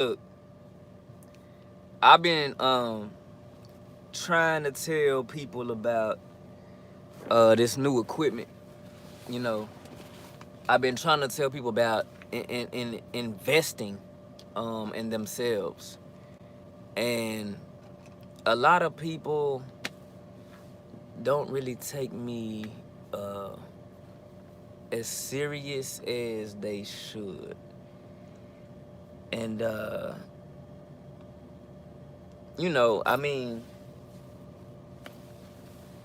Look, I've been trying to tell people about this new equipment. You know, I've been trying to tell people about in investing in themselves, and a lot of people don't really take me uh, as serious as they should, and I mean,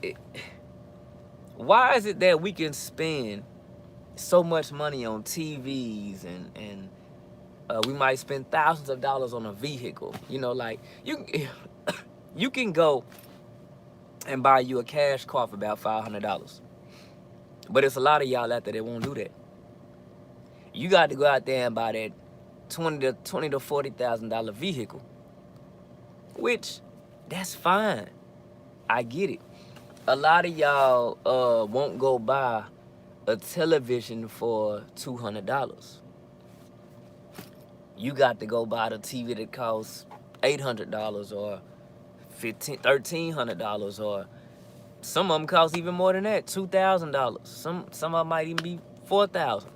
it, why is it that we can spend so much money on TVs and we might spend thousands of dollars on a vehicle? Like you can go and buy you a cash car for about $500, but it's a lot of y'all out there that won't do that. You got to go out there and buy that twenty to $40,000 vehicle, which that's fine. I get it. A lot of y'all won't go buy a television for $200. You got to go buy the TV that costs $800 or $1,300, or some of them cost even more than that, $2,000. Some of them might even be $4,000.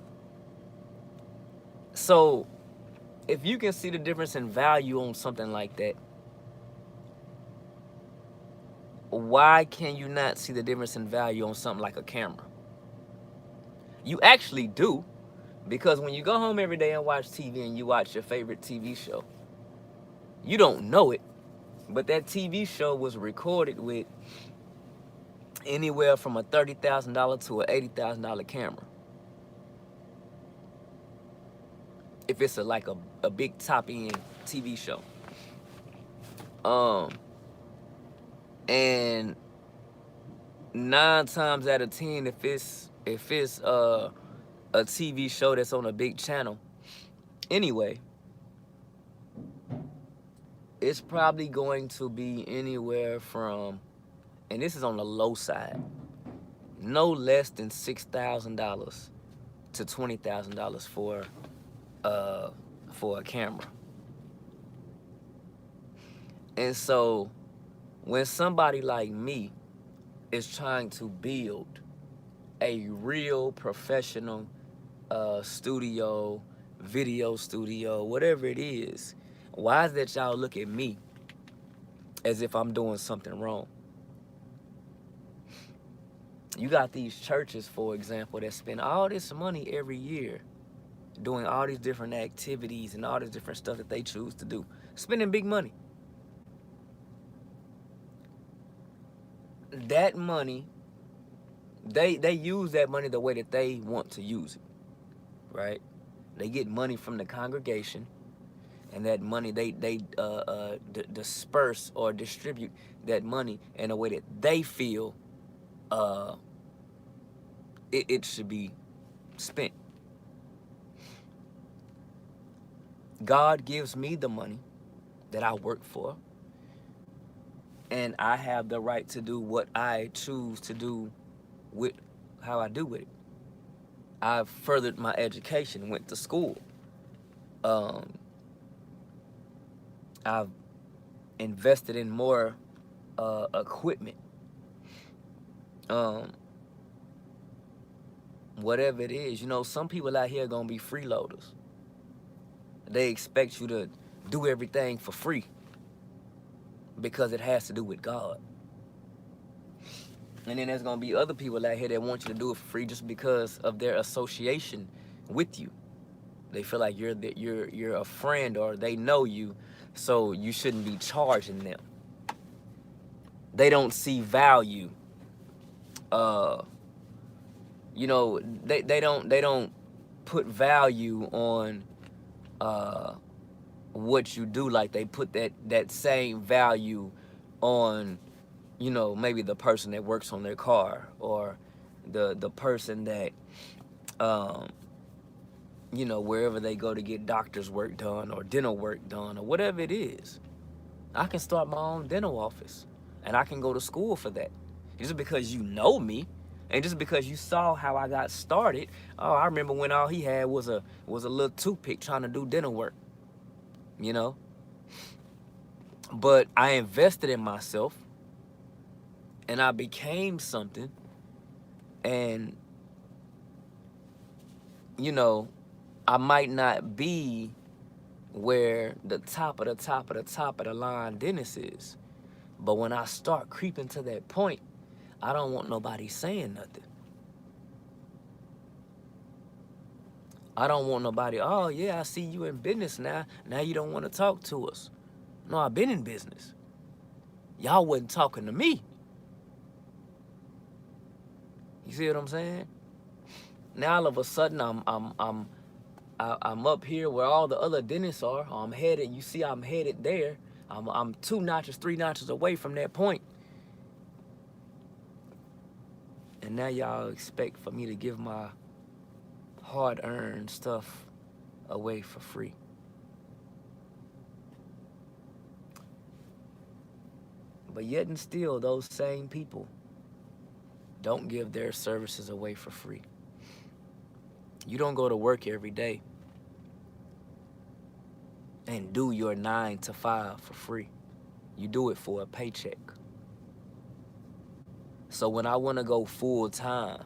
So if you can see the difference in value on something like that, why can you not see the difference in value on something like a camera? You actually do, because when you go home every day and watch TV and you watch your favorite TV show, you don't know it, but that TV show was recorded with anywhere from a $30,000 to a $80,000 camera. If it's like a big top end TV show. And 9 times out of 10, if it's a TV show that's on a big channel, anyway, it's probably going to be anywhere from, and this is on the low side, no less than $6,000 to $20,000 for a camera. And so when somebody like me is trying to build a real professional studio, video studio, whatever it is, why is that y'all look at me as if I'm doing something wrong? You got these churches, for example, that spend all this money every year doing all these different activities and all this different stuff that they choose to do, spending big money. That money, they use that money the way that they want to use it, right? They get money from the congregation, and that money they disperse or distribute that money in a way that they feel it should be spent. God gives me the money that I work for, and I have the right to do what I choose to do with how I do with it. I've furthered my education, went to school. I've invested in more equipment. Whatever it is, some people out here are gonna be freeloaders. They expect you to do everything for free because it has to do with God. And then there's gonna be other people out here that want you to do it for free just because of their association with you. They feel like you're a friend, or they know you, so you shouldn't be charging them. They don't see value. They don't put value on what you do. Like they put that same value on maybe the person that works on their car, or the person that wherever they go to get doctor's work done or dental work done or whatever it is. I can start my own dental office, and I can go to school for that. Just because you know me, and just because you saw how I got started. Oh, I remember when all he had was a little toothpick trying to do dental work. you know. But I invested in myself and I became something. And, you know, I might not be where the top of the top of the top of the line dentist is. But when I start creeping to that point, I don't want nobody saying nothing. I don't want nobody, oh yeah, I see you in business now. Now you don't want to talk to us. No, I've been in business. Y'all wasn't talking to me. You see what I'm saying? Now all of a sudden I'm up here where all the other dentists are. I'm headed. You see, I'm headed there. I'm 2 notches, 3 notches away from that point. And now y'all expect for me to give my hard-earned stuff away for free. But yet and still, those same people don't give their services away for free. You don't go to work every day and do your 9 to 5 for free. You do it for a paycheck. So when I want to go full time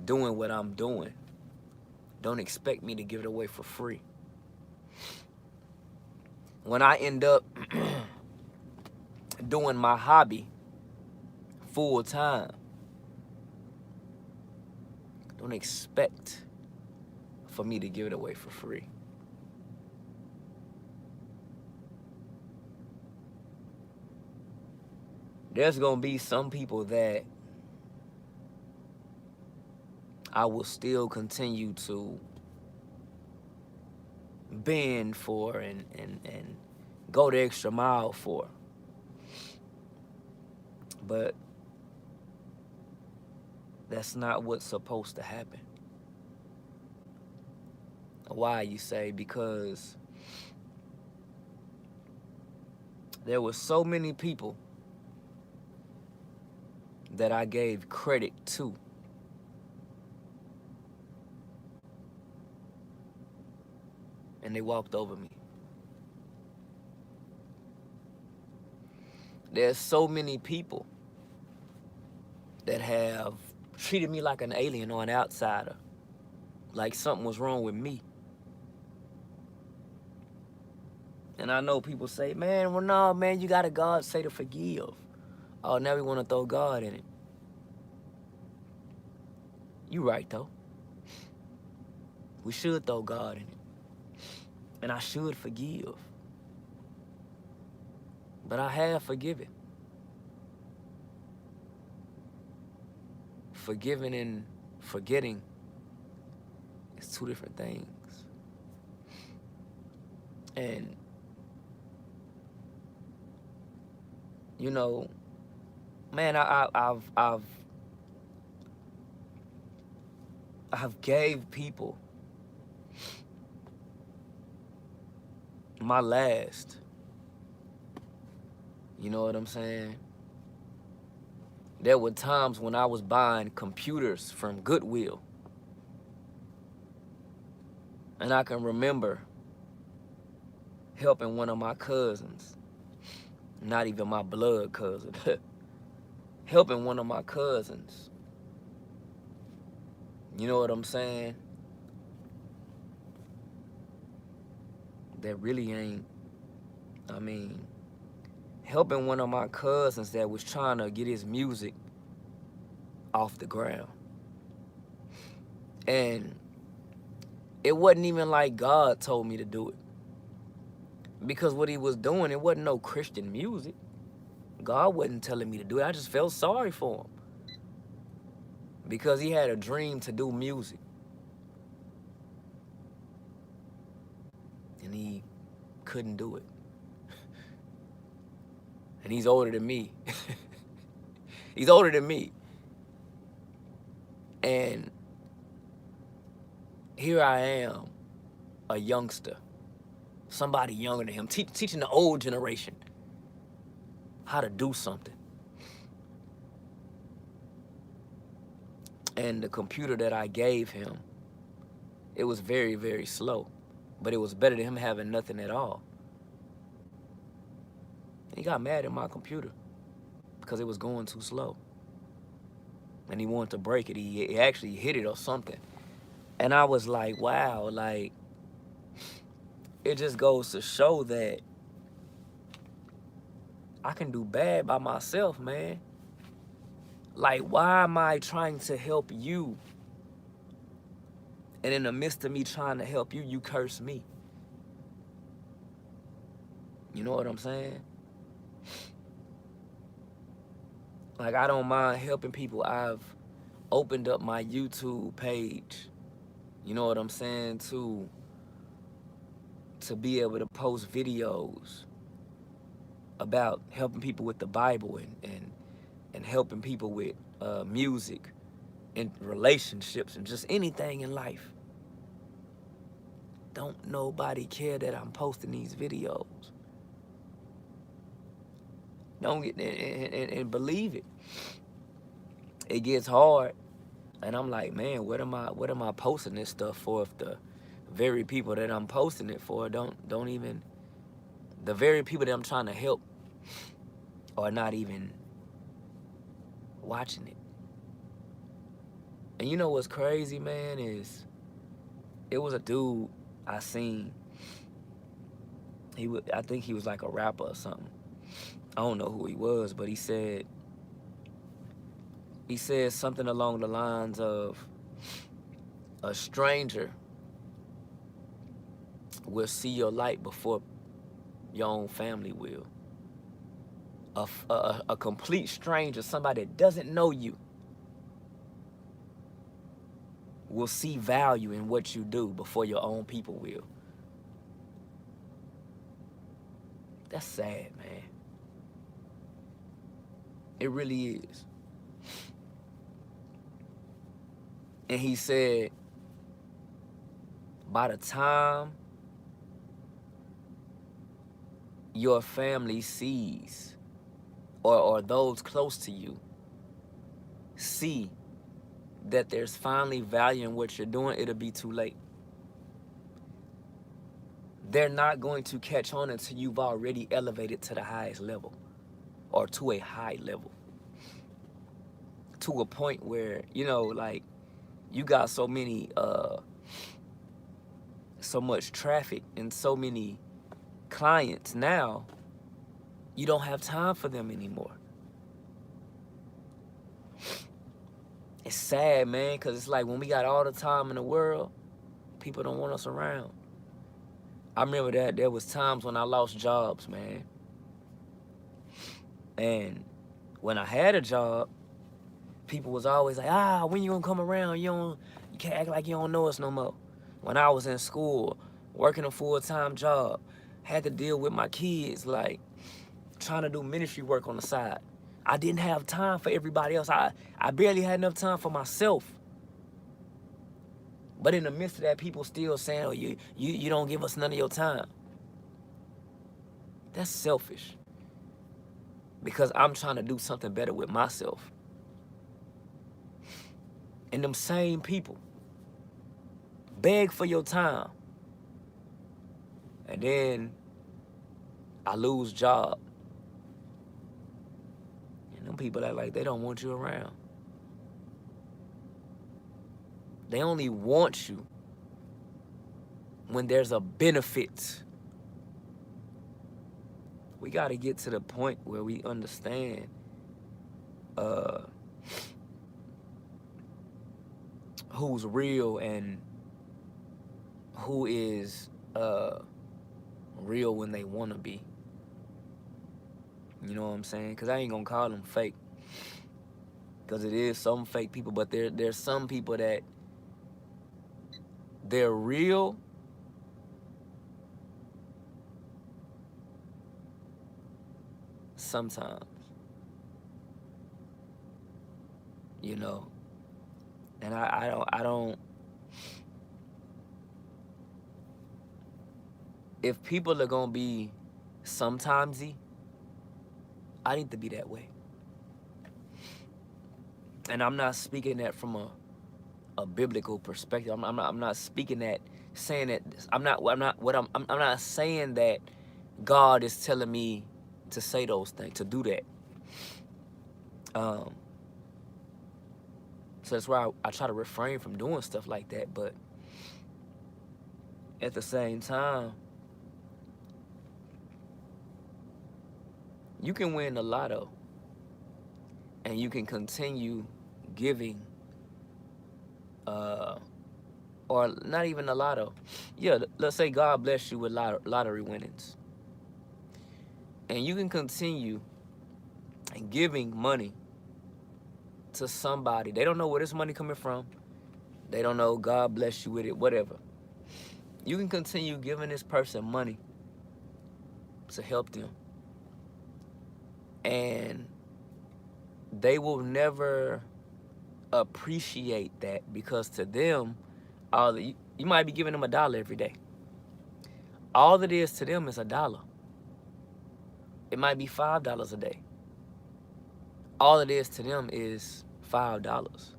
doing what I'm doing, don't expect me to give it away for free. When I end up doing my hobby full time, don't expect for me to give it away for free. There's gonna be some people that I will still continue to bend for and go the extra mile for. But that's not what's supposed to happen. Why, you say? Because there were so many people that I gave credit to. And they walked over me. There's so many people that have treated me like an alien or an outsider, like something was wrong with me. And I know people say, man, well, no, man, you got a God say to forgive. Oh, now we want to throw God in it. You right, though. We should throw God in it. And I should forgive. But I have forgiven. Forgiving and forgetting is 2 different things. And, you know, man, I've gave people my last. You know what I'm saying? There were times when I was buying computers from Goodwill. And I can remember helping one of my cousins, not even my blood cousin, helping one of my cousins. You know what I'm saying? That really ain't, I mean, helping one of my cousins that was trying to get his music off the ground. And it wasn't even like God told me to do it. Because what he was doing, it wasn't no Christian music. God wasn't telling me to do it. I just felt sorry for him. Because he had a dream to do music. And he couldn't do it. And he's older than me. He's older than me. And here I am, a youngster, somebody younger than him, teaching the old generation how to do something. And the computer that I gave him, it was very, very slow. But it was better than him having nothing at all. He got mad at my computer because it was going too slow. And he wanted to break it. He actually hit it or something. And I was like, wow, like, it just goes to show that I can do bad by myself, man. Like, why am I trying to help you? And in the midst of me trying to help you, you curse me. You know what I'm saying? Like, I don't mind helping people. I've opened up my YouTube page, you know what I'm saying, to be able to post videos about helping people with the Bible and helping people with music and relationships and just anything in life. Don't nobody care that I'm posting these videos. Don't get and believe it. It gets hard, and I'm like, man, what am I posting this stuff for if the very people that I'm posting it for don't even, the very people that I'm trying to help are not even watching it. And you know what's crazy, man, is it was a dude I seen. I think he was like a rapper or something. I don't know who he was, but he said something along the lines of, a stranger will see your light before your own family will. A complete stranger, somebody that doesn't know you, will see value in what you do before your own people will. That's sad, man. It really is. And he said, by the time your family sees, or those close to you see that there's finally value in what you're doing, it'll be too late. They're not going to catch on until you've already elevated to the highest level, or to a high level, to a point where, you know, like, you got so much traffic and so many clients now, you don't have time for them anymore. It's sad, man, because it's like when we got all the time in the world, people don't want us around. I remember that there was times when I lost jobs, man. And when I had a job, people was always like, when you gonna come around? You can't act like you don't know us no more. When I was in school, working a full-time job, had to deal with my kids, like, trying to do ministry work on the side. I didn't have time for everybody else. I barely had enough time for myself. But in the midst of that, people still saying, oh, you don't give us none of your time. That's selfish. Because I'm trying to do something better with myself. And them same people beg for your time. And then I lose job. And them people act like they don't want you around. They only want you when there's a benefit. We got to get to the point where we understand who's real and who is real when they want to be. You know what I'm saying? Because I ain't going to call them fake. Because it is some fake people, but there's some people that they're real, sometimes, you know. And I don't. If people are gonna be sometimesy, I need to be that way. And I'm not speaking that from a biblical perspective. I'm not speaking that, saying that I'm not saying that God is telling me to say those things, to do that. So that's why I try to refrain from doing stuff like that. But at the same time, you can win the lotto and you can continue giving, or not even the lotto. Yeah, let's say God bless you with lottery winnings. And you can continue giving money to somebody. They don't know where this money coming from. They don't know, God bless you with it, whatever. You can continue giving this person money to help them. And they will never appreciate that, because to them, you might be giving them $1 every day. All it is to them is $1. It might be $5 a day. All it is to them is $5.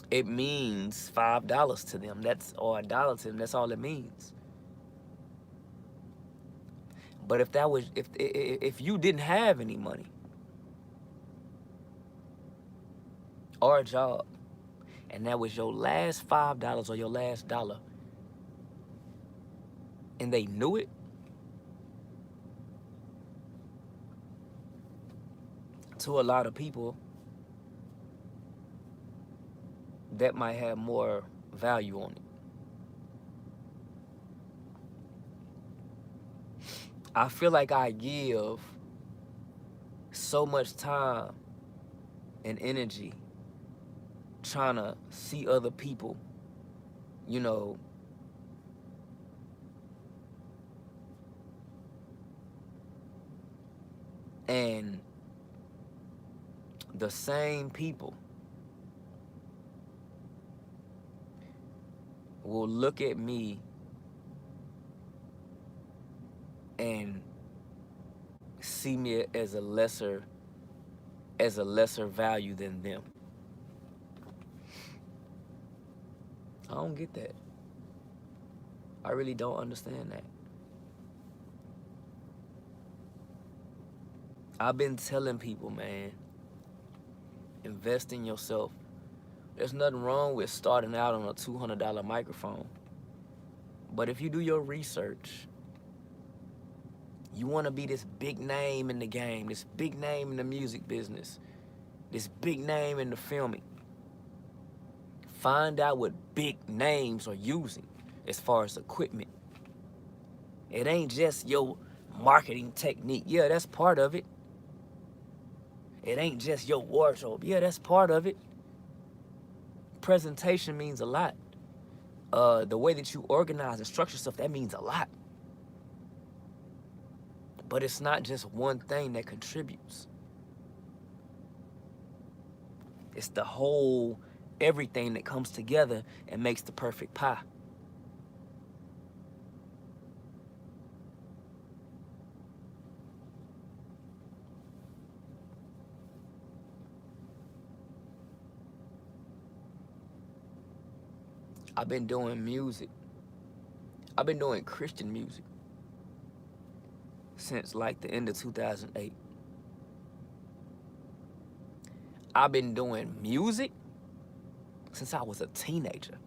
It means $5 to them. Or $1 to them. That's all it means. But if you didn't have any money or a job, and that was your last $5 or your last dollar, and they knew it, to a lot of people, that might have more value on it. I feel like I give so much time and energy trying to see other people, you know, and the same people will look at me and see me as a lesser value than them. I don't get that. I really don't understand that. I've been telling people, man, invest in yourself. There's nothing wrong with starting out on a $200 microphone. But if you do your research, you want to be this big name in the game, this big name in the music business, this big name in the filming. Find out what big names are using as far as equipment. It ain't just your marketing technique. Yeah, that's part of it. It ain't just your wardrobe. Yeah, that's part of it. Presentation means a lot. The way that you organize and structure stuff, that means a lot. But it's not just one thing that contributes. It's the whole, everything that comes together and makes the perfect pie. I've been doing music. I've been doing Christian music since like the end of 2008. I've been doing music since I was a teenager.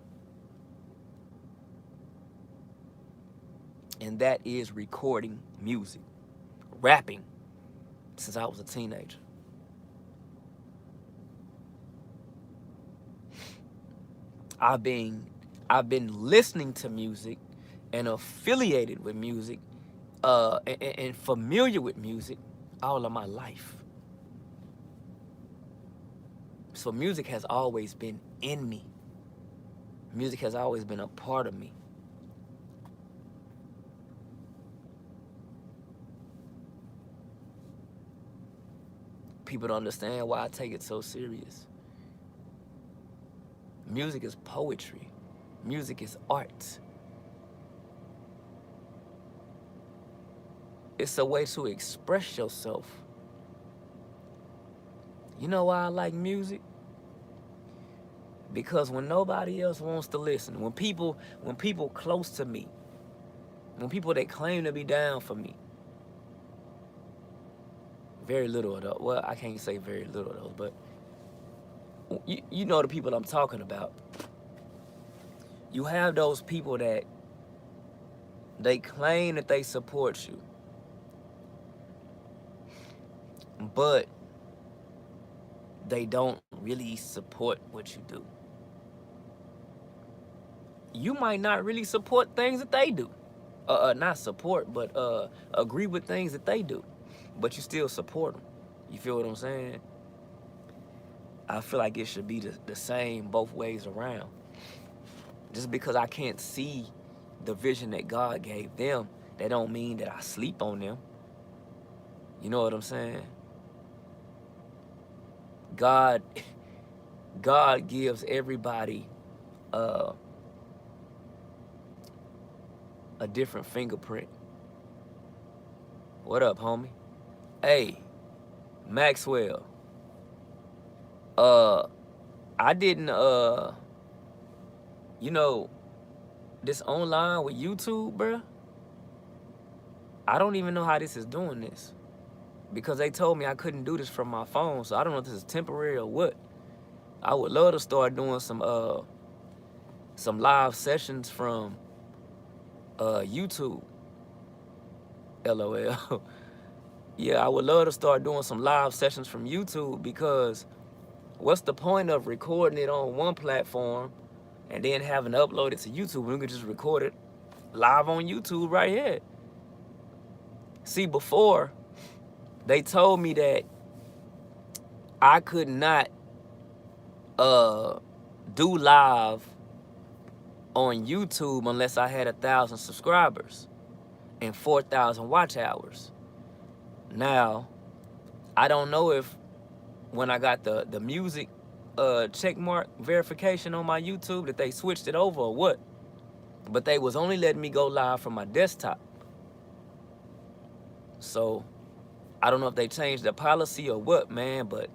And that is recording music, rapping, since I was a teenager. I've been listening to music and affiliated with music and familiar with music all of my life. So music has always been in me. Music has always been a part of me. People don't understand why I take it so serious. Music is poetry. Music is art. It's a way to express yourself. You know why I like music? Because when nobody else wants to listen, when people close to me, when people that claim to be down for me, very little of those, well, I can't say very little of those, but you know the people I'm talking about. You have those people that they claim that they support you, but they don't really support what you do. You might not really support things that they do. Not support, but agree with things that they do. But you still support them. You feel what I'm saying? I feel like it should be the same both ways around. Just because I can't see the vision that God gave them, that don't mean that I sleep on them. You know what I'm saying? God gives everybody a different fingerprint. What up, homie? Hey, Maxwell. I didn't you know, this online with YouTube, bruh, I don't even know how this is doing this. Because they told me I couldn't do this from my phone, so I don't know if this is temporary or what. I would love to start doing some live sessions from YouTube. LOL. Yeah, I would love to start doing some live sessions from YouTube, because what's the point of recording it on one platform and then having to upload it to YouTube when we could just record it live on YouTube right here? See, before, they told me that I could not do live on YouTube unless I had 1,000 subscribers and 4,000 watch hours. Now, I don't know if when I got the music check mark verification on my YouTube that they switched it over or what, but they was only letting me go live from my desktop. So I don't know if they changed the policy or what, man, but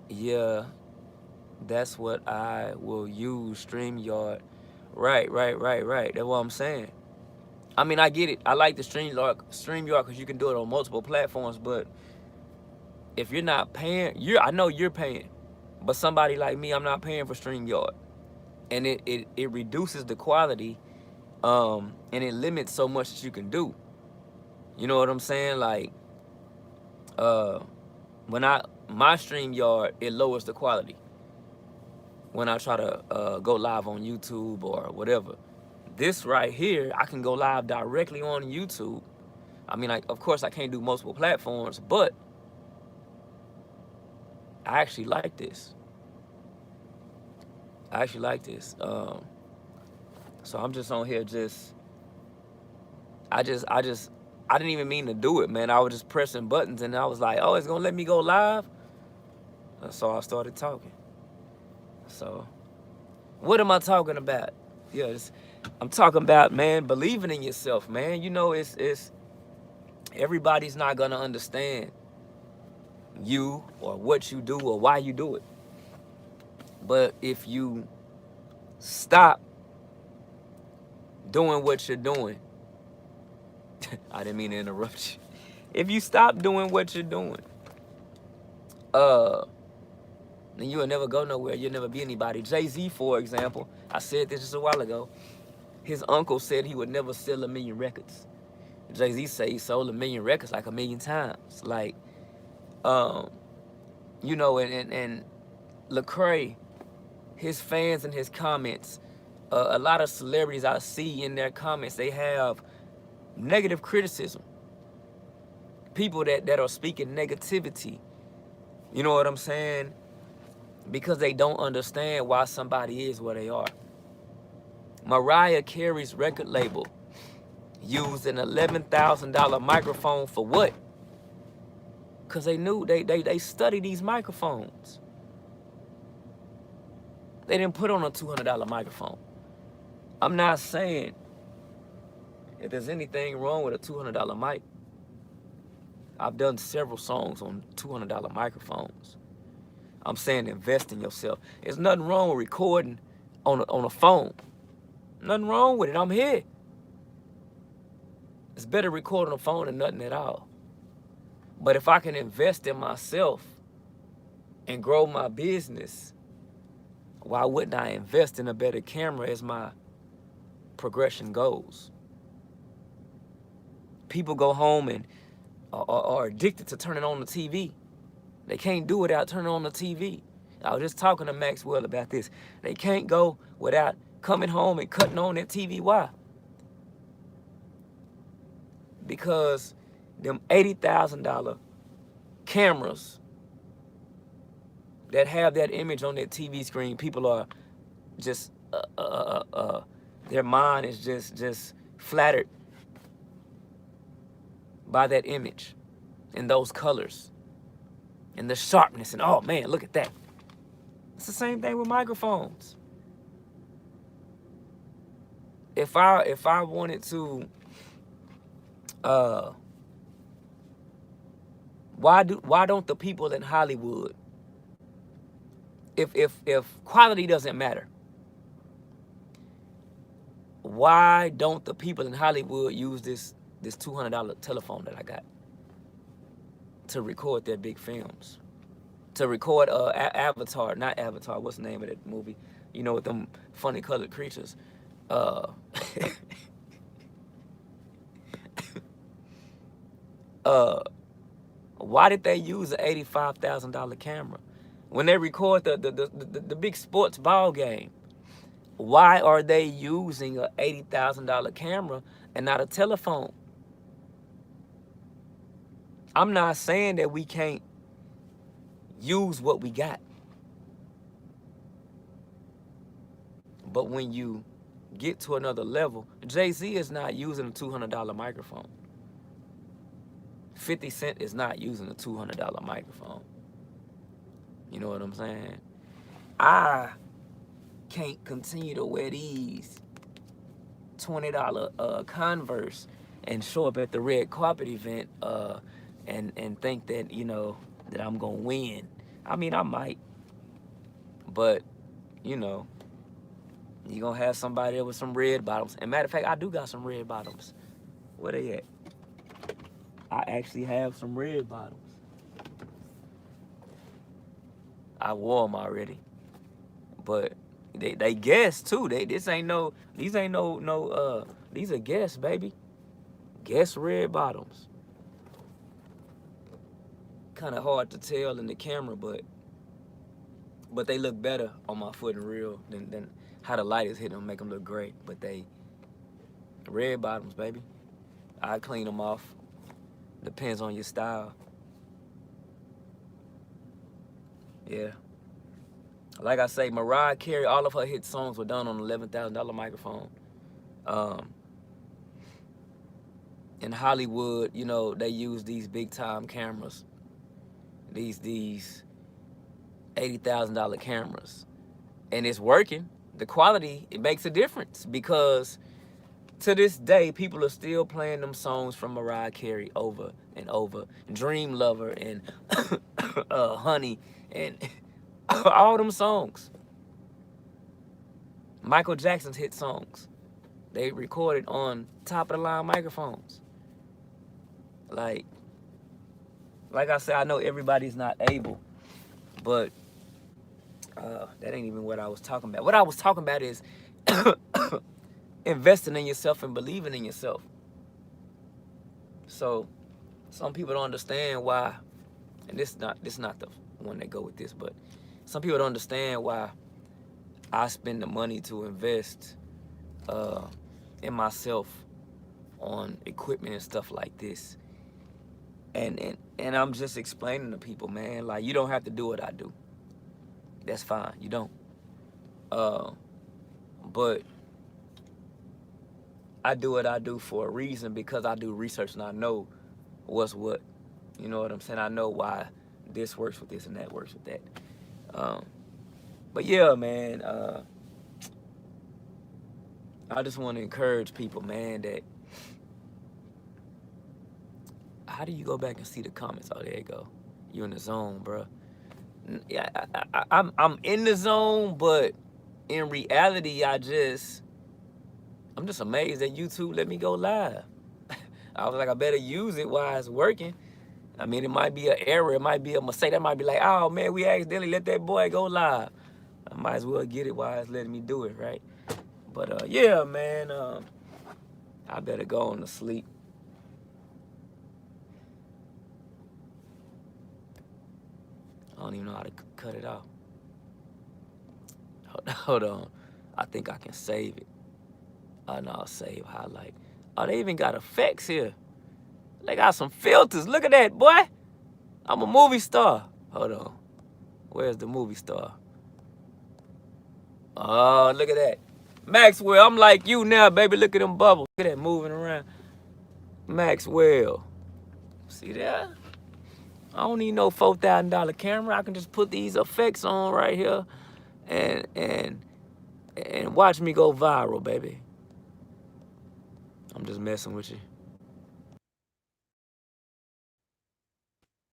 yeah, that's what I will use, StreamYard. Right. That's what I'm saying. I mean, I get it. I like the StreamYard because you can do it on multiple platforms, but if you're not paying, I know you're paying, but somebody like me, I'm not paying for StreamYard. And it reduces the quality, and it limits so much that you can do. You know what I'm saying? Like, when my StreamYard, it lowers the quality when I try to go live on YouTube or whatever. This right here, I can go live directly on YouTube. I mean, of course, I can't do multiple platforms, but I actually like this. I So I'm just on here I didn't even mean to do it, man. I was just pressing buttons and I was like, oh, it's gonna let me go live? So I started talking. So what am I talking about? Yes, I'm talking about, man, believing in yourself, man. You know, it's everybody's not gonna understand you or what you do or why you do it. But if you stop doing what you're doing, I didn't mean to interrupt you. If you stop doing what you're doing, then you'll never go nowhere. You'll never be anybody. Jay-Z, for example, I said this just a while ago. His uncle said he would never sell 1 million records. Jay-Z said he sold 1 million records like 1 million times. Like, you know, and Lecrae, his fans and his comments, a lot of celebrities I see in their comments, they have negative criticism. People that are speaking negativity. You know what I'm saying? Because they don't understand why somebody is where they are. Mariah Carey's record label used an $11,000 microphone for what? Because they knew, they studied these microphones. They didn't put on a $200 microphone. I'm not saying if there's anything wrong with a $200 mic. I've done several songs on $200 microphones. I'm saying invest in yourself. There's nothing wrong with recording on a phone. Nothing wrong with it. I'm here. It's better record on the phone than nothing at all. But if I can invest in myself and grow my business, why wouldn't I invest in a better camera as my progression goes? People go home and are addicted to turning on the TV. They can't do without turning on the TV. I was just talking to Maxwell about this. They can't go without coming home and cutting on that TV. Why? Because them $80,000 cameras that have that image on that TV screen, people are just, their mind is just flattered by that image and those colors and the sharpness, and oh man, look at that. It's the same thing with microphones. If I wanted to, why don't the people in Hollywood, if quality doesn't matter, why don't the people in Hollywood use this $200 telephone that I got to record their big films, to record Avatar, not Avatar, what's the name of that movie? You know, with them funny colored creatures. Why did they use an $85,000 camera when they record the big sports ball game? Why are they using an $80,000 camera and not a telephone? I'm not saying that we can't use what we got, but when you get to another level, Jay-Z is not using a $200 microphone. 50 Cent is not using a $200 microphone. You know what I'm saying? I can't continue to wear these $20 Converse and show up at the red carpet event and think that, you know, that I'm gonna win. I mean, I might, but you know, you're gonna have somebody there with some red bottoms. And matter of fact, I do got some red bottoms. Where they at? I actually have some red bottoms. I wore them already, but they guess too. These ain't no these are Guess, baby. Guess red bottoms. Kind of hard to tell in the camera, but they look better on my foot in real than how the light is hitting them, make them look great. But they red bottoms, baby. I clean them off. Depends on your style. Yeah. Like I say, Mariah Carey, all of her hit songs were done on an $11,000 microphone. In Hollywood, you know, they use these big time cameras. These $80,000 cameras. And it's working. The quality, it makes a difference, because to this day, people are still playing them songs from Mariah Carey over and over. Dream Lover and Honey and all them songs. Michael Jackson's hit songs. They recorded on top of the line microphones. Like I said, I know everybody's not able, but that ain't even what I was talking about. What I was talking about is investing in yourself and believing in yourself. So some people don't understand why, and this is not the one that go with this, but some people don't understand why I spend the money to invest in myself on equipment and stuff like this. And I'm just explaining to people, man, like, you don't have to do what I do. That's fine, you don't. But I do what I do for a reason, because I do research and I know what's what. You know what I'm saying? I know why this works with this and that works with that. But yeah, man, I just want to encourage people, man, that how do you go back and see the comments? Oh, there you go. You in the zone, bro. Yeah, I'm in the zone, but in reality, I'm just amazed that YouTube let me go live. I was like, I better use it while it's working. I mean, it might be an error. It might be a mistake. That might be like, oh, man, we accidentally let that boy go live. I might as well get it while it's letting me do it, right? But, yeah, man, I better go on to sleep. I don't even know how to cut it off. Hold on. I think I can save it. Oh, no, save highlight. Oh, they even got effects here. They got some filters. Look at that, boy. I'm a movie star. Hold on. Where's the movie star? Oh, look at that. Maxwell, I'm like you now, baby. Look at them bubbles. Look at that moving around. Maxwell. See that? I don't need no $4,000 camera. I can just put these effects on right here and watch me go viral, baby. I'm just messing with you.